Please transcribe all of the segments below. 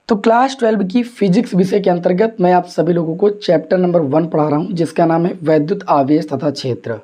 तो क्लास 12 की फिजिक्स विषय के अंतर्गत मैं आप सभी लोगों को चैप्टर नंबर 1 पढ़ा रहा हूं, जिसका नाम है वैद्युत आवेश तथा क्षेत्र।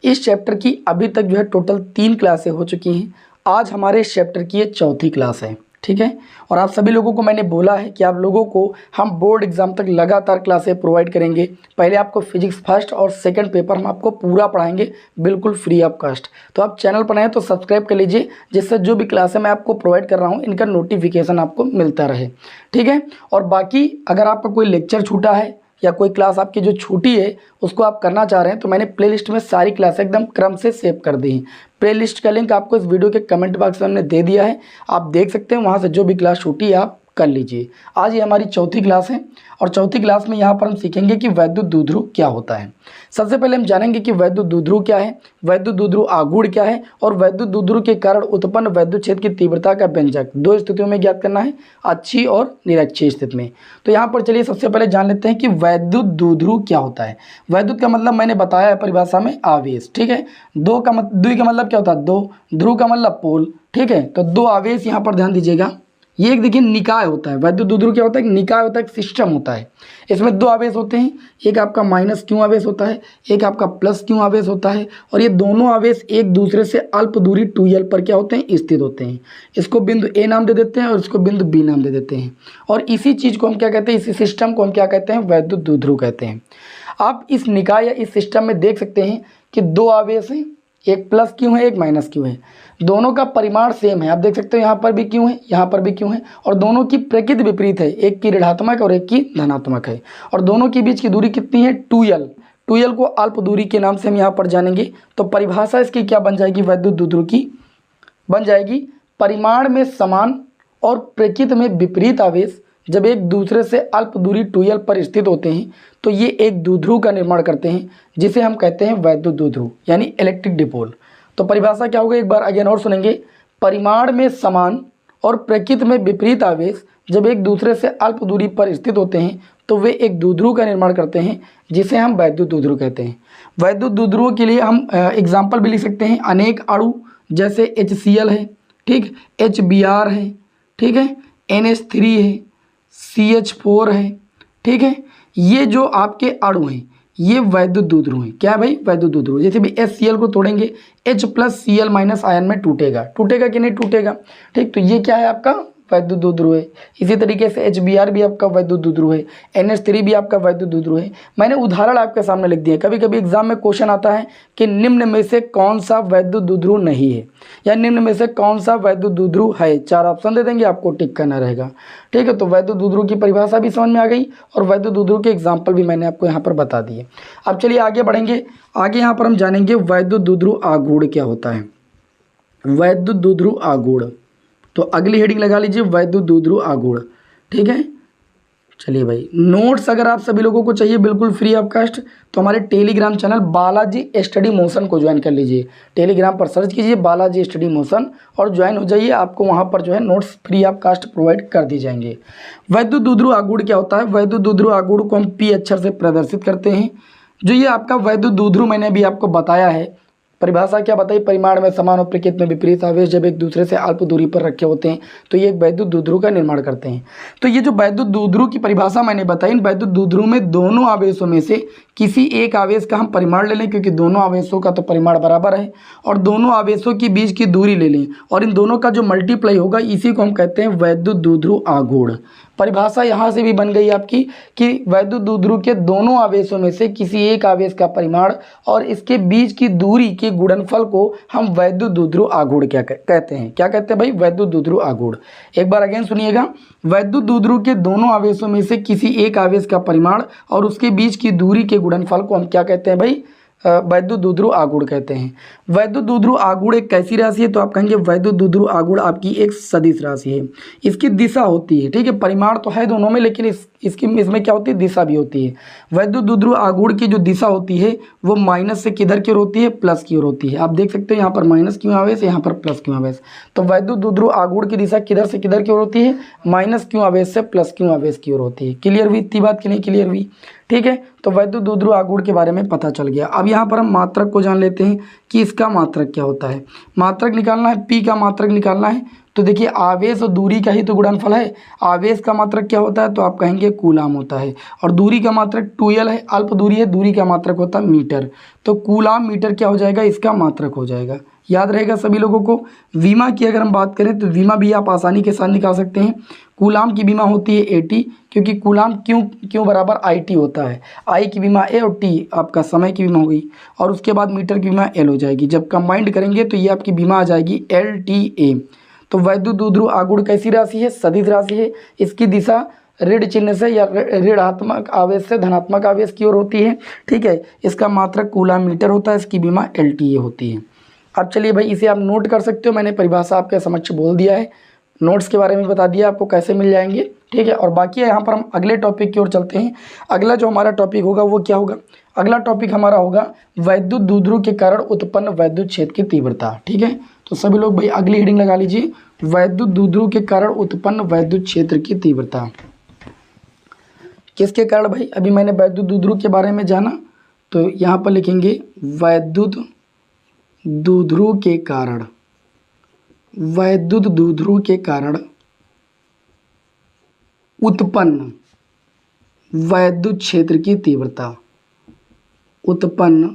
इस चैप्टर की अभी तक जो है टोटल 3 क्लासें हो चुकी हैं। आज हमारे इस चैप्टर की ये चौथी क्लास है, ठीक है। और आप सभी लोगों को मैंने बोला है कि आप लोगों को हम बोर्ड एग्जाम तक लगातार क्लासें प्रोवाइड करेंगे। पहले आपको फिजिक्स फर्स्ट और सेकंड पेपर हम आपको पूरा पढ़ाएंगे बिल्कुल फ्री ऑफ कॉस्ट। तो आप चैनल पर नए तो सब्सक्राइब कर लीजिए, जिससे जो भी क्लासें मैं आपको प्रोवाइड कर रहा हूँ इनका नोटिफिकेशन आपको मिलता रहे, ठीक है। और बाकी अगर आपका कोई लेक्चर छूटा है या कोई क्लास आपकी जो छूटी है उसको आप करना चाह रहे हैं, तो मैंने प्लेलिस्ट में सारी क्लासें एकदम क्रम से सेव कर दी हैं। प्लेलिस्ट का लिंक आपको इस वीडियो के कमेंट बॉक्स में हमने दे दिया है, आप देख सकते हैं, वहाँ से जो भी क्लास छूटी है आप कर लीजिए। आज ये हमारी चौथी क्लास है और चौथी क्लास में यहाँ पर हम सीखेंगे कि वैद्युत द्विध्रुव क्या होता है। सबसे पहले हम जानेंगे कि वैद्युत द्विध्रुव क्या है, वैद्युत द्विध्रुव आघूर्ण क्या है और वैद्युत द्विध्रुव के कारण उत्पन्न वैद्युत क्षेत्र की तीव्रता का व्यंजक 2 स्थितियों में ज्ञात करना है, अच्छी और निरक्षीय स्थिति में। तो यहाँ पर चलिए सबसे पहले जान लेते हैं कि वैद्युत द्विध्रुव क्या होता है। वैद्युत का मतलब मैंने बताया है परिभाषा में आवेश, ठीक है। द्वि का मतलब क्या होता है, दो, ध्रुव का मतलब पोल, ठीक है। तो 2 आवेश यहाँ पर ध्यान दीजिएगा। ये एक देखिए निकाय होता है। वैद्युत द्विध्रुव क्या होता है, निकाय होता है, एक सिस्टम होता है। इसमें 2 आवेश होते हैं, एक आपका माइनस क्यू आवेश होता है, एक आपका प्लस क्यू आवेश होता है। और ये दोनों आवेश एक दूसरे से अल्प दूरी 2l पर क्या होते हैं, स्थित होते हैं। इसको बिंदु ए नाम दे देते हैं और इसको बिंदु बी नाम दे देते हैं। और इसी चीज़ को हम क्या कहते हैं, इसी सिस्टम को हम क्या कहते हैं, वैद्युत द्विध्रुव कहते हैं। आप इस निकाय या इस सिस्टम में देख सकते हैं कि 2 आवेश हैं, एक प्लस क्यू है, एक माइनस क्यू है। दोनों का परिमाण सेम है, आप देख सकते हो, यहाँ पर भी क्यू है, यहाँ पर भी क्यू है। और दोनों की प्रकृति विपरीत है, एक की ऋणात्मक और एक की धनात्मक है। और दोनों के बीच की दूरी कितनी है, 2l। 2l को अल्प दूरी के नाम से हम यहाँ पर जानेंगे। तो परिभाषा इसकी क्या बन जाएगी, वैद्युत द्विध्रुव की बन जाएगी, परिमाण में समान और प्रकृति में विपरीत आवेश जब एक दूसरे से अल्प दूरी 2l पर स्थित होते हैं तो ये एक द्विध्रुव का निर्माण करते हैं, जिसे हम कहते हैं वैद्युत द्विध्रुव यानी इलेक्ट्रिक डिपोल। तो परिभाषा क्या होगी, एक बार अगेन और सुनेंगे। परिमाण में समान और प्रकृति में विपरीत आवेश जब एक दूसरे से अल्प दूरी पर स्थित होते हैं तो वे एक द्विध्रुव का निर्माण करते हैं, जिसे हम वैद्युत द्विध्रुव कहते हैं। वैद्युत द्विध्रुव के लिए हम एग्जाम्पल भी लिख सकते हैं। अनेक अणु जैसे HCl है, ठीक, HBr है, ठीक है, NH3 है, CH4 है, ठीक है। ये जो आपके अणु हैं ये वैद्युत द्विध्रुव है। क्या है भाई, वैद्युत द्विध्रुव। जैसे भी HCl को तोड़ेंगे H+Cl- आयन में टूटेगा कि नहीं टूटेगा, ठीक। तो ये क्या है, आपका वैद्युत द्विध्रुव है। इसी तरीके से HBr भी आपका वैद्युत द्विध्रुव है, NH3 भी आपका वैद्युत द्विध्रुव है। मैंने उदाहरण आपके सामने लिख दिए। कभी कभी एग्जाम में क्वेश्चन आता है कि निम्न में से कौन सा वैद्युत द्विध्रुव नहीं है या निम्न में से कौन सा वैद्युत द्विध्रुव है। 4 ऑप्शन दे देंगे, आपको टिक करना रहेगा, ठीक है। तो वैद्युत द्विध्रुव की परिभाषा भी समझ में आ गई और वैद्युत द्विध्रुव के एग्जाम्पल भी मैंने आपको यहाँ पर बता दिए। अब चलिए आगे बढ़ेंगे। आगे यहाँ पर हम जानेंगे वैद्युत द्विध्रुव आघूर्ण क्या होता है। वैद्युत द्विध्रुव आघूर्ण, तो अगली हेडिंग लगा लीजिए वैद्युत द्विध्रुव आघूर्ण, ठीक है। चलिए भाई, नोट्स अगर आप सभी लोगों को चाहिए बिल्कुल फ्री ऑफ कॉस्ट तो हमारे Telegram channel Balaji study motion को ज्वाइन कर लीजिए। टेलीग्राम पर सर्च कीजिए बालाजी स्टडी मोशन और ज्वाइन हो जाइए। आपको वहां पर जो है notes free of cost provide कर दी जाएंगे। वैद्युत द्विध्रुव आघूर्ण क्या होता है, वैद्युत द्विध्रुव आघूर्ण को हम P अक्षर से प्रदर्शित करते हैं। जो ये आपका वैद्युत द्विध्रुव मैंने अभी आपको बताया है, परिभाषा क्या बताई, परिमाण में समान और प्रकृति में विपरीत आवेश जब एक दूसरे से अल्प दूरी पर रखे होते हैं तो ये एक वैद्युत द्विध्रुव का निर्माण करते हैं। तो ये जो वैद्युत द्विध्रुव की परिभाषा मैंने बताई, इन वैद्युत द्विध्रुव में दोनों आवेशों में से किसी एक आवेश का हम परिमाण ले लें, क्योंकि दोनों आवेशों का तो परिमाण बराबर है, और दोनों आवेशों के बीच की दूरी ले लें और इन दोनों का जो मल्टीप्लाई होगा इसी को हम कहते हैं वैद्युत द्विध्रुव आघूर्ण। परिभाषा यहाँ से भी बन गई आपकी कि वैद्युत द्विध्रुव के दोनों आवेशों में से किसी एक आवेश का परिमाण और इसके बीच की दूरी के गुणनफल को हम वैद्युत द्विध्रुव आघूर्ण क्या कहते हैं। क्या कहते हैं भाई, वैद्युत द्विध्रुव आघूर्ण। एक बार अगेन सुनिएगा, वैद्युत द्विध्रुव के दोनों आवेशों में से किसी एक आवेश का परिमाण और उसके बीच की दूरी के गुणनफल को हम क्या कहते हैं भाई, वैद्युत द्विध्रुव आघूर्ण कहते हैं। वैद्युत द्विध्रुव आघूर्ण एक कैसी राशि है, तो आप कहेंगे वैद्युत द्विध्रुव आघूर्ण आपकी एक सदिश राशि है। इसकी दिशा होती है, ठीक है, परिमाण तो है दोनों में लेकिन इसमें क्या होती है, दिशा भी होती है। वैद्युत द्विध्रुव आघूर्ण की जो दिशा होती है वो माइनस से किधर की ओर होती है, प्लस की ओर होती है। आप देख सकते हो यहाँ पर माइनस क्यों आवेश, यहाँ पर प्लस क्यों आवेश। तो वैद्युत द्विध्रुव आघूर्ण की दिशा किधर से किधर की ओर होती है, माइनस क्यों आवेश से प्लस क्यों आवेश की ओर होती है। क्लियर हुई इतनी बात कि नहीं क्लियर हुई, ठीक है। तो वैद्युत द्विध्रुव आघूर्ण के बारे में पता चल गया। अब यहाँ पर हम मात्रक को जान लेते हैं कि इसका मात्रक क्या होता है। मात्रक निकालना है, P का मात्रक निकालना है। तो देखिए आवेश और दूरी का ही तो गुणनफल है। आवेश का मात्रक क्या होता है, तो आप कहेंगे कूलाम होता है, और दूरी का मात्रक 2l है, अल्प दूरी है, दूरी का मात्रक होता है मीटर, तो कूलाम मीटर क्या हो जाएगा, इसका मात्रक हो जाएगा। याद रहेगा सभी लोगों को। विमा की अगर हम बात करें तो विमा भी आप आसानी के साथ निकाल सकते हैं। कूलाम की विमा होती है AT, क्योंकि कूलाम क्यों बराबर IT होता है। I की विमा A और T आपका समय की विमा हो गई, और उसके बाद मीटर की विमा L हो जाएगी। जब कंबाइंड करेंगे तो ये आपकी विमा आ जाएगी LTA। तो वैद्युत द्विध्रुव आघूर्ण कैसी राशि है, सदिश राशि है। इसकी दिशा ऋण चिन्ह से या ऋणात्मक आवेश से धनात्मक आवेश की ओर होती है। ठीक है, इसका मात्रक कूलाम मीटर होता है, इसकी विमा LTA होती है। अब चलिए भाई इसे आप नोट कर सकते हो, मैंने परिभाषा आपके समक्ष बोल दिया है, नोट्स के बारे में बता दिया आपको कैसे मिल जाएंगे। ठीक है, और बाकी है यहाँ पर हम अगले टॉपिक की ओर चलते हैं। अगला जो हमारा टॉपिक होगा वो क्या होगा, अगला टॉपिक हमारा होगा वैद्युत द्विध्रुव के कारण उत्पन्न वैद्युत क्षेत्र की तीव्रता। ठीक है, तो सभी लोग भाई अगली हेडिंग लगा लीजिए, वैद्युत द्विध्रुव के कारण उत्पन्न वैद्युत क्षेत्र की तीव्रता। किसके कारण भाई, अभी मैंने वैद्युत द्विध्रुव के बारे में जाना, तो यहाँ पर लिखेंगे वैद्युत द्विध्रुव के कारण, वैद्युत द्विध्रुव के कारण उत्पन्न वैद्युत क्षेत्र की तीव्रता, उत्पन्न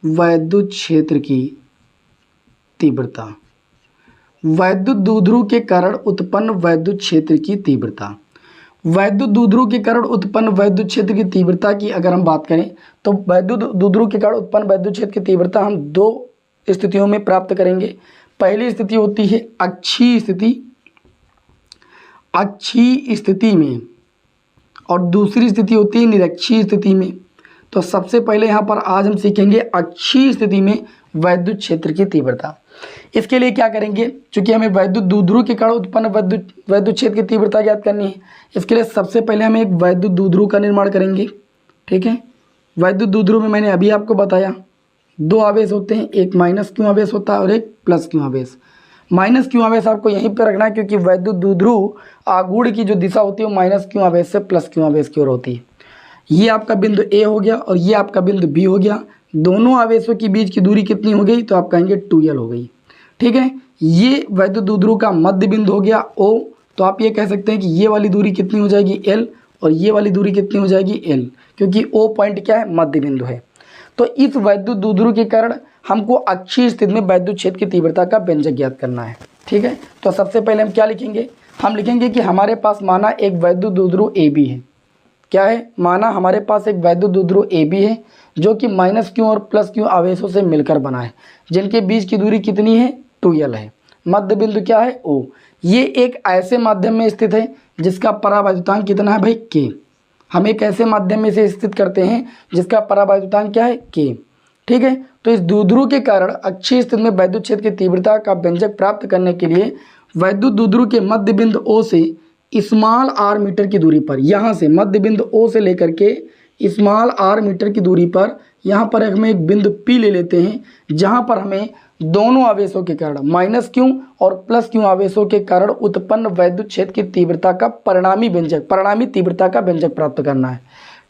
वैद्युत क्षेत्र की तीव्रता, वैद्युत द्विध्रुव के कारण उत्पन्न वैद्युत क्षेत्र की तीव्रता। वैद्युत द्विध्रुव के कारण उत्पन्न वैद्युत क्षेत्र की तीव्रता की अगर हम बात करें तो वैद्युत द्विध्रुव के कारण उत्पन्न वैद्युत क्षेत्र की तीव्रता हम दो स्थितियों में प्राप्त करेंगे। पहली स्थिति होती है अक्षीय स्थिति, अक्षीय स्थिति में, और दूसरी स्थिति होती है निरक्षीय स्थिति में। तो सबसे पहले यहाँ पर आज हम सीखेंगे अक्षीय स्थिति में वैद्युत क्षेत्र की तीव्रता। इसके लिए क्या करेंगे, चूंकि हमें वैद्युत द्विध्रुव के कारण उत्पन्न वैद्युत क्षेत्र की तीव्रता ज्ञात करनी है, इसके लिए सबसे पहले हम एक वैद्युत द्विध्रुव का निर्माण करेंगे। ठीक है, वैद्युत द्विध्रुव में मैंने अभी आपको बताया दो आवेश होते हैं, एक माइनस क्यू आवेश होता है और एक प्लस क्यू आवेश। माइनस क्यू आवेश आपको यहीं पर रखना है, क्योंकि वैद्युत द्विध्रुव आघूर्ण की जो दिशा होती है वो माइनस क्यू आवेश से प्लस क्यू आवेश की ओर होती है। ये आपका बिंदु A हो गया और ये आपका बिंदु B हो गया। दोनों आवेशों के बीच की दूरी कितनी हो गई, तो आप कहेंगे 2l हो गई। ठीक है, ये वैद्युत द्विध्रुव का मध्य बिंदु हो गया O, तो आप ये कह सकते हैं कि ये वाली दूरी कितनी हो जाएगी L और ये वाली दूरी कितनी हो जाएगी L, क्योंकि O पॉइंट क्या है, मध्य बिंदु है। तो इस वैद्युत द्विध्रुव के कारण हमको अक्षीय स्थिति में वैद्युत क्षेत्र की तीव्रता का व्यंजक ज्ञात करना है। ठीक है, तो सबसे पहले हम क्या लिखेंगे, हम लिखेंगे कि हमारे पास माना एक वैद्युत द्विध्रुव AB है। क्या है, माना हमारे पास एक वैद्युत द्विध्रुव AB है जो कि माइनस क्यू और प्लस क्यू आवेशों से मिलकर बना है, जिनके बीच की दूरी कितनी है, 2l है। मध्य बिंदु क्या है, O। ये एक ऐसे माध्यम में स्थित है जिसका परावैद्युतांक कितना है भाई, K। हम एक ऐसे माध्यम में से स्थित करते हैं जिसका परावैद्युतांक क्या है, K। ठीक है, तो इस द्विध्रुव के कारण अक्षीय स्थिति में वैद्युत क्षेत्र की तीव्रता का व्यंजक प्राप्त करने के लिए वैद्युत द्विध्रुव के मध्य बिंदु O से स्मॉल r मीटर की दूरी पर, यहाँ से मध्य बिंदु O से लेकर के स्मॉल r मीटर की दूरी पर, यहाँ पर हमें एक बिंदु P ले लेते हैं, जहाँ पर हमें दोनों आवेशों के कारण माइनस क्यू और प्लस क्यू आवेशों के कारण उत्पन्न वैद्युत क्षेत्र की तीव्रता का परिणामी तीव्रता का व्यंजक प्राप्त करना है।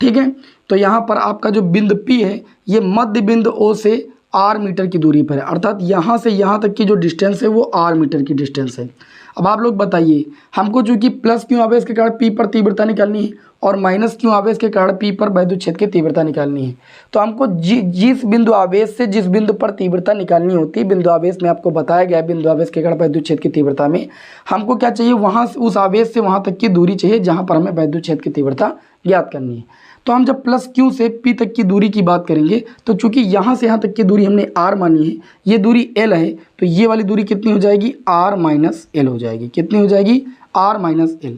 ठीक है, तो यहाँ पर आपका जो बिंदु P है ये मध्य बिंदु O से r मीटर की दूरी पर है, अर्थात यहाँ से यहाँ तक की जो डिस्टेंस है वो r मीटर की डिस्टेंस है। अब आप लोग बताइए, हमको चूंकि प्लस क्यू आवेश के कारण P पर तीव्रता निकालनी है और माइनस क्यू आवेश के कारण P पर वैद्युत क्षेत्र की तीव्रता निकालनी है, तो हमको जिस बिंदु आवेश से जिस बिंदु पर तीव्रता निकालनी होती है, बिंदु आवेश में आपको बताया गया है बिंदु आवेश के कारण वैद्युत क्षेत्र की तीव्रता में हमको क्या चाहिए, वहाँ से उस आवेश से वहाँ तक की दूरी चाहिए जहाँ पर हमें वैद्युत क्षेत्र की तीव्रता ज्ञात करनी है। तो हम जब प्लस क्यू से P तक की दूरी की बात करेंगे, तो चूंकि यहाँ से यहाँ तक की दूरी हमने r मानी है, ये दूरी L है, तो ये वाली दूरी कितनी हो जाएगी, r माइनस L हो जाएगी। कितनी हो जाएगी, r माइनस L।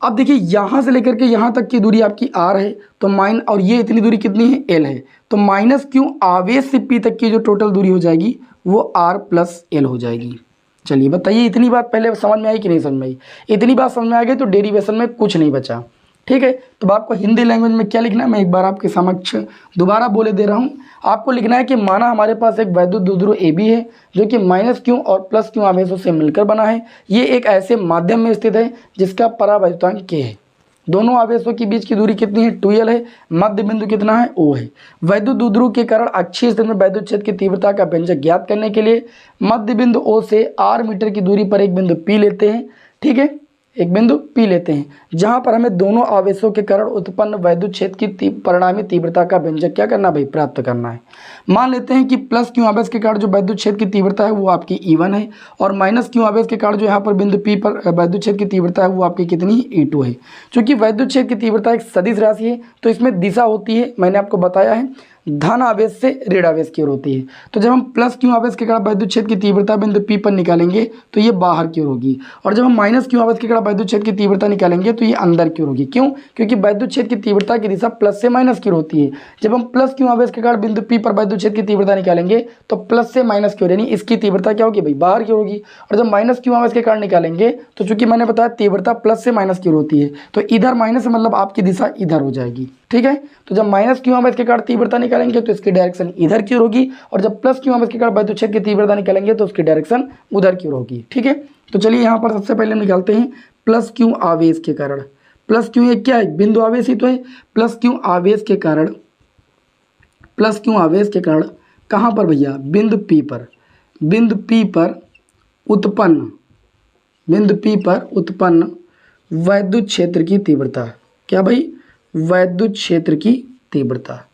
अब देखिए यहाँ से लेकर के यहाँ तक की दूरी आपकी r है, तो और ये इतनी दूरी कितनी है, L है, तो माइनस क्यू आवेश से P तक की जो टोटल दूरी हो जाएगी वो r प्लस L हो जाएगी। चलिए बताइए, इतनी बात पहले समझ में आई कि नहीं समझ में आई? इतनी बात समझ में आ गई तो डेरिवेशन में कुछ नहीं बचा। ठीक है, तो आपको हिंदी लैंग्वेज में क्या लिखना है, मैं एक बार आपके समक्ष दोबारा बोले दे रहा हूँ। आपको लिखना है कि माना हमारे पास एक वैद्युत द्विध्रुव AB है जो कि माइनस क्यू और प्लस क्यू आवेशों से मिलकर बना है। ये एक ऐसे माध्यम में स्थित है जिसका परावैद्युतांक K है, दोनों आवेशों के बीच की दूरी कितनी है 2l है, मध्य बिंदु कितना है O है। वैद्युत द्विध्रुव के कारण अक्षीय स्थिति में वैद्युत क्षेत्र की तीव्रता का व्यंजक ज्ञात करने के लिए मध्य बिंदु O से r मीटर की दूरी पर एक बिंदु P लेते हैं, ठीक है, एक बिंदु P लेते हैं, जहां पर हमें दोनों आवेशों के कारण उत्पन्न वैद्युत क्षेत्र की परिणामी तीव्रता का व्यंजक क्या करना भाई, प्राप्त करना है। मान लेते हैं कि प्लस क्यू आवेश के कारण जो वैद्युत क्षेत्र की तीव्रता है वो आपकी E1 है, और माइनस क्यू आवेश के कारण जो यहाँ पर बिंदु P पर वैद्युत क्षेत्र की तीव्रता है वो आपकी कितनी E2 है। चूंकि वैद्युत क्षेत्र की तीव्रता एक सदिश राशि है तो इसमें दिशा होती है, मैंने आपको बताया है, धन आवेश से ऋण आवेश की ओर होती है। तो जब हम प्लस क्यू आवेश के कारण वैद्युत क्षेत्र की तीव्रता बिंदु P पर निकालेंगे तो ये बाहर की ओर होगी, और जब हम माइनस क्यू आवेश के कारण वैद्युत क्षेत्र की तीव्रता निकालेंगे तो ये अंदर की ओर होगी। क्यों? क्योंकि वैद्युत क्षेत्र की तीव्रता की दिशा प्लस से माइनस की ओर होती है। जब हम प्लस क्यू आवेश के कारण बिंदु P पर वैद्युत क्षेत्र की तीव्रता निकालेंगे तो प्लस से माइनस की ओर, यानी इसकी तीव्रता क्या होगी भाई, बाहर की ओर होगी। और जब माइनस क्यू आवेश के कारण निकालेंगे तो चूंकि मैंने बताया तीव्रता प्लस से माइनस की ओर होती है, तो इधर माइनस मतलब आपकी दिशा इधर हो जाएगी, ठीक है। तो जब माइनस क्यू आवेश के कारण तीव्रता निकालेंगे तो इसकी डायरेक्शन इधर की ओर होगी, और जब प्लस क्यू आवेश के कारण वैद्युत क्षेत्र की तीव्रता निकालेंगे तो उसकी डायरेक्शन उधर की ओर होगी, ठीक है। तो चलिए यहाँ पर सबसे पहले हम निकालते हैं प्लस क्यू आवेश के कारण। प्लस क्यू ये क्या है, बिंदु आवेश ही तो है। प्लस क्यू आवेश के कारण, प्लस क्यू आवेश के कारण कहाँ पर भैया, बिंदु P पर, बिंदु P पर उत्पन्न, बिंदु P पर उत्पन्न वैद्युत क्षेत्र की तीव्रता, क्या भाई, वैद्युत क्षेत्र की तीव्रता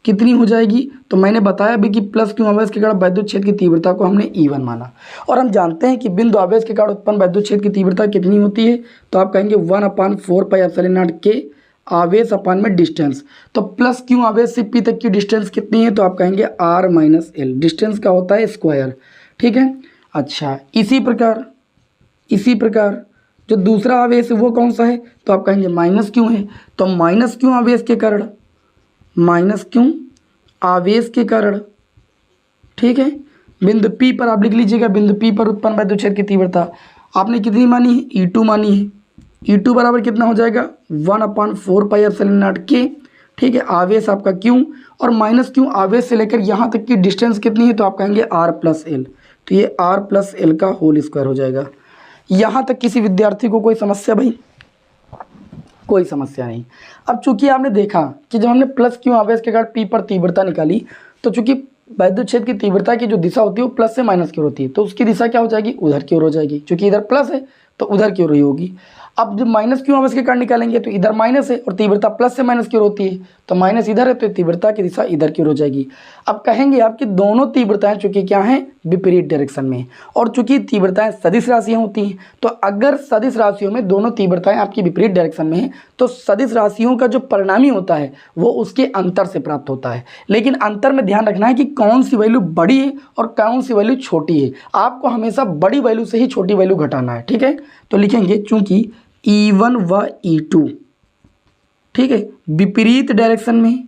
कितनी हो जाएगी। तो मैंने बताया भी कि प्लस क्यू आवेश के कारण वैद्युत क्षेत्र की तीव्रता को हमने E1 माना, और हम जानते हैं कि बिंदु आवेश के कारण उत्पन्न वैद्युत क्षेत्र की तीव्रता कितनी होती है, तो आप कहेंगे 1/4 पाई एप्सिलॉन नॉट के आवेश अपान में डिस्टेंस। तो प्लस क्यू आवेश से P तक की डिस्टेंस कितनी है, तो आप कहेंगे R माइनस L, डिस्टेंस का होता है स्क्वायर, ठीक है। अच्छा, इसी प्रकार जो दूसरा आवेश है वो कौन सा है, तो आप कहेंगे माइनस क्यू है। तो माइनस क्यू आवेश के कारण, माइनस क्यू आवेश के कारण, ठीक है, बिंदु P पर आप लिख लीजिएगा, बिंदु P पर उत्पन्न वैद्युत क्षेत्र की तीव्रता आपने कितनी मानी है, E2 मानी है। E2 बराबर कितना हो जाएगा, 1/4 पाई एप्सिलॉन नॉट के, ठीक है, आवेश आपका Q, और माइनस क्यू आवेश से लेकर यहाँ तक की डिस्टेंस कितनी है, तो आप कहेंगे R प्लस L, तो ये R प्लस L का होल स्क्वायर हो जाएगा। यहाँ तक किसी विद्यार्थी को कोई समस्या भाई, कोई समस्या नहीं। अब चूंकि आपने देखा कि जब हमने प्लस क्यू आवेश के कारण P पर तीव्रता निकाली, तो चूंकि वैद्युत क्षेत्र की तीव्रता की जो दिशा होती है वो प्लस से माइनस की ओर होती है, तो उसकी दिशा क्या हो जाएगी, उधर की ओर हो जाएगी। चूंकि इधर प्लस है तो उधर की ओर ही होगी। अब जब माइनस क्यू आवेश के कारण निकालेंगे तो इधर माइनस है और तीव्रता प्लस से माइनस की ओर होती है, तो माइनस इधर है तो तीव्रता की दिशा इधर की ओर हो जाएगी। अब कहेंगे आपकी दोनों तीव्रताएं चूंकि क्या हैं, विपरीत डायरेक्शन में, और चूंकि तीव्रताएं सदिश राशियां होती हैं, तो अगर सदिश राशियों में दोनों तीव्रताएं आपकी विपरीत डायरेक्शन में है तो सदिश राशियों का जो परिणामी होता है वो उसके अंतर से प्राप्त होता है। लेकिन अंतर में ध्यान रखना है कि कौन सी वैल्यू बड़ी है और कौन सी वैल्यू छोटी है। आपको हमेशा बड़ी वैल्यू से ही छोटी वैल्यू घटाना है, ठीक है। तो लिखेंगे चूंकि E1 व E2, ठीक है, विपरीत डायरेक्शन में,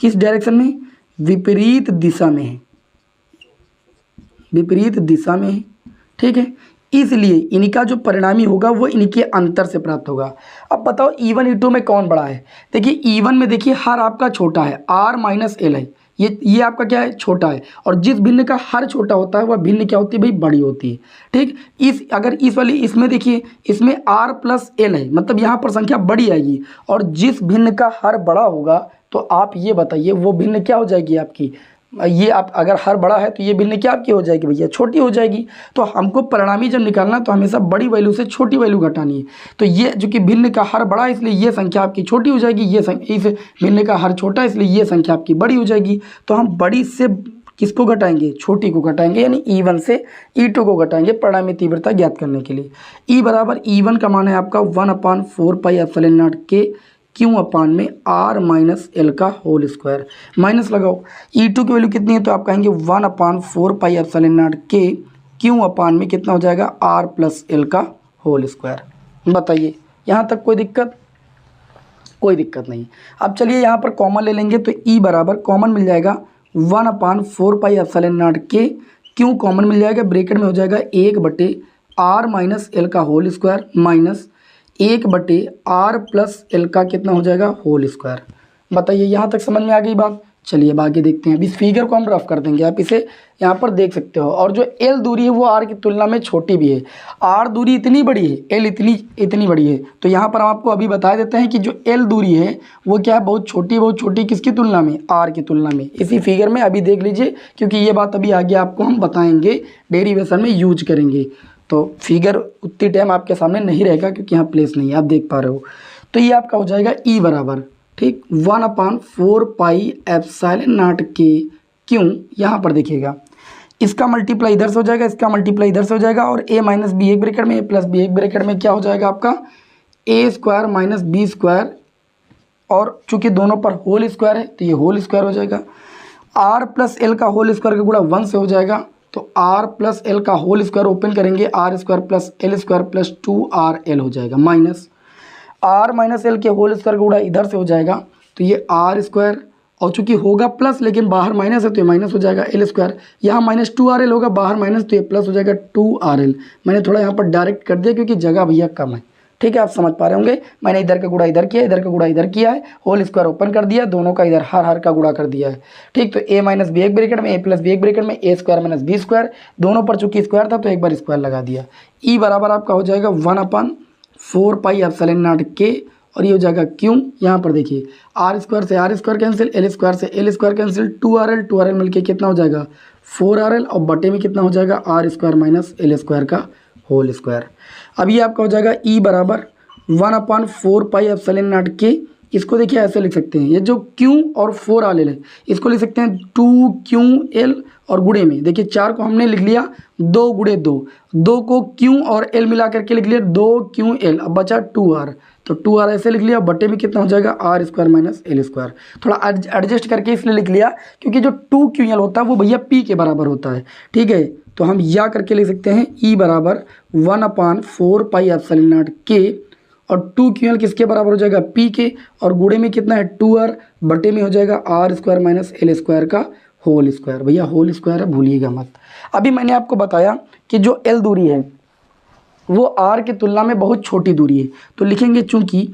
किस डायरेक्शन में, विपरीत दिशा में है, विपरीत दिशा में है, ठीक है। इसलिए इनका जो परिणामी होगा वो इनके अंतर से प्राप्त होगा। अब बताओ E1 E2 में कौन बड़ा है। देखिए E1 में देखिए हर आपका छोटा है, R माइनस L है, ये आपका क्या है, छोटा है, और जिस भिन्न का हर छोटा होता है वह भिन्न क्या होती है भाई, बड़ी होती है, ठीक। अगर इस वाली इसमें देखिए, इसमें R प्लस L है, मतलब यहाँ पर संख्या बड़ी आएगी, और जिस भिन्न का हर बड़ा होगा तो आप ये बताइए वो भिन्न क्या हो जाएगी आपकी, ये आप अगर हर बड़ा है तो ये भिन्न क्या आपकी हो जाएगी भैया, छोटी हो जाएगी। तो हमको परिणामी जब निकालना तो हमेशा बड़ी वैल्यू से छोटी वैल्यू घटानी है। तो ये जो कि भिन्न का हर बड़ा है इसलिए ये संख्या आपकी छोटी हो जाएगी, इस भिन्न का हर छोटा है इसलिए ये संख्या आपकी बड़ी हो जाएगी। तो हम बड़ी से किसको घटाएंगे, छोटी को घटाएंगे, यानी E1 से E2 को घटाएंगे परिणामी तीव्रता ज्ञात करने के लिए। E बराबर E1 का मान है आपका 1/4 पाई एप्सिलॉन नॉट के क्यू अपान में R माइनस L का होल स्क्वायर, माइनस लगाओ। E2 की वैल्यू कितनी है, तो आप कहेंगे 1/4 पाई एप्सिलॉन नॉट के क्यू अपान में कितना हो जाएगा, R प्लस L का होल स्क्वायर। बताइए यहाँ तक कोई दिक्कत, कोई दिक्कत नहीं। अब चलिए यहाँ पर कॉमन ले लेंगे, तो E बराबर कॉमन मिल जाएगा 1/4 पाई एप्सिलॉन नॉट के, क्यू कॉमन मिल जाएगा, ब्रैकेट में हो जाएगा 1/R माइनस L का whole square minus 1/R plus L का कितना हो जाएगा, होल स्क्वायर। बताइए यहाँ तक समझ में आ गई बात। चलिए अब आगे देखते हैं। अब इस फिगर को हम रफ कर देंगे, आप इसे यहाँ पर देख सकते हो। और जो एल दूरी है वो आर की तुलना में छोटी भी है। आर दूरी इतनी बड़ी है, एल इतनी बड़ी है। तो यहाँ पर हम आपको अभी बता देते हैं कि जो एल दूरी है वो क्या है, बहुत छोटी किसकी तुलना में, आर की तुलना में। इसी फिगर में अभी देख लीजिए, क्योंकि ये बात अभी आगे आपको हम बताएंगे, डेरिवेशन में यूज करेंगे। तो फिगर उतनी टाइम आपके सामने नहीं रहेगा क्योंकि यहाँ प्लेस नहीं है, आप देख पा रहे हो। तो ये आपका हो जाएगा ई बराबर, ठीक, 1/4 पाई एप्सिलॉन नॉट के क्यों। यहाँ पर देखिएगा, इसका मल्टीप्लाई इधर से हो जाएगा, इसका मल्टीप्लाई इधर से हो जाएगा, और a माइनस बी एक ब्रैकेट में, a प्लस बी एक ब्रैकेट में क्या हो जाएगा आपका, a square minus b square, और चूंकि दोनों पर होल स्क्वायर है तो ये होल स्क्वायर हो जाएगा। r प्लस एल का होल स्क्वायर का गुणा 1 से हो जाएगा, तो r प्लस एल का होल स्क्वायर ओपन करेंगे, r square plus l square plus 2rl हो जाएगा, माइनस r माइनस एल के होल स्क्वायर का गुणा इधर से हो जाएगा, तो ये आर स्क्वायर, और चूंकि होगा प्लस लेकिन बाहर माइनस है तो ये माइनस हो जाएगा, एल स्क्वायर, यहाँ माइनस 2rl होगा, बाहर माइनस तो ये प्लस हो जाएगा 2rl। मैंने थोड़ा यहाँ पर डायरेक्ट कर दिया क्योंकि जगह भैया कम है, ठीक है, आप समझ पा रहे होंगे। मैंने इधर का गुणा इधर किया, इधर का गुणा इधर किया है, होल स्क्वायर ओपन कर दिया, दोनों का इधर हर का गुणा कर दिया है, ठीक। तो a माइनस बी एक ब्रैकेट में, a प्लस बी एक ब्रैकेट में, a square minus b square, दोनों पर चूंकि स्क्वायर था तो एक बार स्क्वायर लगा दिया। ई बराबर आपका हो जाएगा 1/4 पाई एप्सिलॉन नॉट के, और ये हो जाएगा क्यों। यहाँ पर देखिए, आर स्क्वायर से r square cancel, l square से एल स्क्वायर कैंसिल, 2rl मिलके कितना हो जाएगा 4rl, और बटे में कितना हो जाएगा r square minus l square का होल स्क्वायर। अब ये आपका हो जाएगा ई बराबर 1/4 पाई एप्सिलॉन नॉट के। इसको देखिए ऐसे लिख सकते हैं, ये जो क्यू और 4rl है इसको लिख सकते हैं 2ql, और गुणे में देखिए 4 को हमने लिख लिया 2 गुणे 2 को क्यू और एल मिला करके लिख लिया 2ql, अब बचा 2r, तो 2r ऐसे लिख लिया, बटे में कितना हो जाएगा r square minus l square. थोड़ा एडजस्ट करके इसलिए लिख लिया क्योंकि जो 2ql होता है वो भैया p के बराबर होता है, ठीक है। तो हम या करके लिख सकते हैं ई बराबर 1/4 पाई एप्सिलॉन नॉट के, और 2ql किसके बराबर हो जाएगा p के, और गुणे में कितना है 2r, बटे में हो जाएगा r square minus l square का होल स्क्वायर। भैया होल स्क्वायर है, भूलिएगा मत। अभी मैंने आपको बताया कि जो एल दूरी है वो आर की तुलना में बहुत छोटी दूरी है, तो लिखेंगे, चूंकि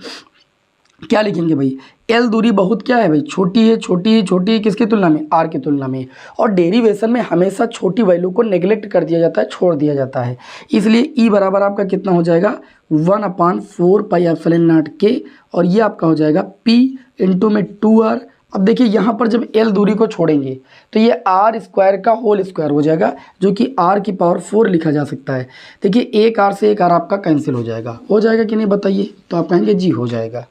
क्या लिखेंगे भाई, एल दूरी बहुत क्या है भाई, छोटी है किसकी तुलना में, आर की तुलना में। और डेरिवेशन में हमेशा छोटी वैल्यू को नेग्लेक्ट कर दिया जाता है, छोड़ दिया जाता है, इसलिए ई बराबर आपका कितना हो जाएगा 1/4 पाई एप्सिलॉन नॉट के, और ये आपका हो जाएगा p इंटू में 2r। अब देखिए यहाँ पर जब एल दूरी को छोड़ेंगे तो ये आर स्क्वायर का होल स्क्वायर हो जाएगा, जो कि आर की पावर 4 लिखा जा सकता है। देखिए एक आर से एक आर आपका कैंसिल हो जाएगा कि नहीं बताइए, तो आप कहेंगे जी हो जाएगा,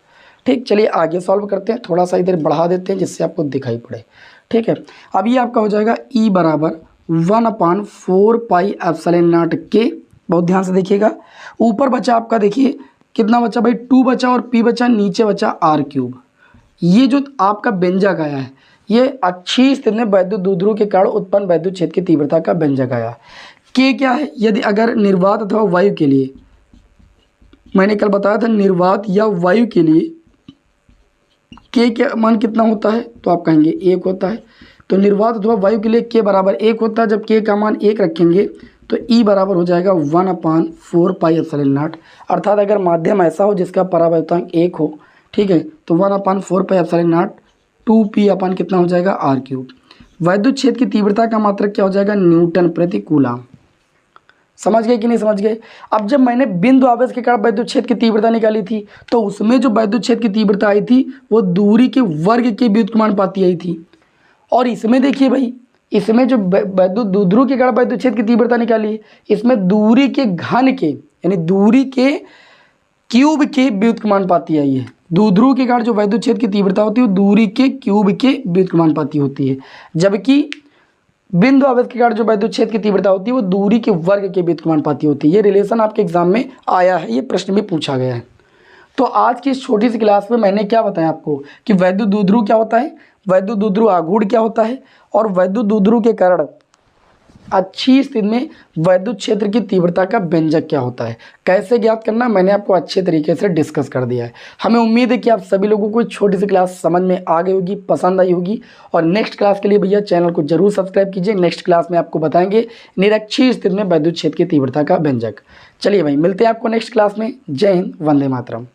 ठीक। चलिए आगे सॉल्व करते हैं, थोड़ा सा इधर बढ़ा देते हैं जिससे आपको दिखाई पड़े, ठीक है। अब ये आपका हो जाएगा ई बराबर 1/4 पाई एप्सिलॉन नॉट के। बहुत ध्यान से देखिएगा, ऊपर बचा आपका, देखिए कितना बचा भाई, 2 बचा और p बचा, नीचे बचा r³। ये जो आपका व्यंजक आया है ये अच्छी स्थिति में वैद्युत द्विध्रुव के कारण उत्पन्न वैद्युत क्षेत्र की तीव्रता का व्यंजक आया। के क्या है, यदि अगर निर्वात अथवा वायु के लिए, मैंने कल बताया था निर्वात या वायु के लिए के का मान कितना होता है, तो आप कहेंगे 1 होता है। तो निर्वात अथवा वायु के लिए के बराबर 1 होता है। जब के का मान 1 रखेंगे तो ई बराबर हो जाएगा 1/4 पाई एप्सिलॉन नॉट, अर्थात अगर माध्यम ऐसा हो जिसका परावर्तनांक 1 हो, ठीक है, तो 1/4 पाई एप्सिलॉन नॉट 2p अपन कितना हो जाएगा r³। वैद्युत क्षेत्र की तीव्रता का मात्रक क्या हो जाएगा, न्यूटन प्रति कूलम। समझ गए कि नहीं समझ गए। अब जब मैंने बिंदु आवेश के कारण वैद्युत क्षेत्र की तीव्रता निकाली थी तो उसमें जो वैद्युत क्षेत्र की तीव्रता आई थी वो दूरी के वर्ग के व्युत्क्रमानुपाती आई थी, और इसमें देखिए भाई, इसमें जो वैद्युत द्विध्रुव के कारण वैद्युत क्षेत्र की तीव्रता निकाली, इसमें दूरी के घन के यानी दूरी के क्यूब के व्युत्क्रमानुपाती आई है। द्विध्रुव के कारण जो वैद्युत क्षेत्र की तीव्रता होती है वो दूरी के क्यूब के व्युत्क्रमानुपाती होती है, जबकि बिंदु आवेश के कारण जो वैद्युत क्षेत्र की तीव्रता होती है वो दूरी के वर्ग के व्युत्क्रमानुपाती होती है। ये रिलेशन आपके एग्जाम में आया है, ये प्रश्न में पूछा गया है। तो आज की इस छोटी सी क्लास में मैंने क्या बताया आपको कि वैद्युत द्विध्रुव क्या होता है, वैद्युत द्विध्रुव आघूर्ण क्या होता है, और वैद्युत द्विध्रुव के कारण अच्छी स्थिति में वैद्युत क्षेत्र की तीव्रता का व्यंजक क्या होता है, कैसे ज्ञात करना, मैंने आपको अच्छे तरीके से डिस्कस कर दिया है। हमें उम्मीद है कि आप सभी लोगों को छोटी सी क्लास समझ में आ गई होगी, पसंद आई होगी, और नेक्स्ट क्लास के लिए भैया चैनल को जरूर सब्सक्राइब कीजिए। नेक्स्ट क्लास में आपको बताएंगे निरक्षीय स्थिति में वैद्युत क्षेत्र की तीव्रता का व्यंजक। चलिए भाई, मिलते हैं आपको नेक्स्ट क्लास में। जय हिंद, वंदे मातरम।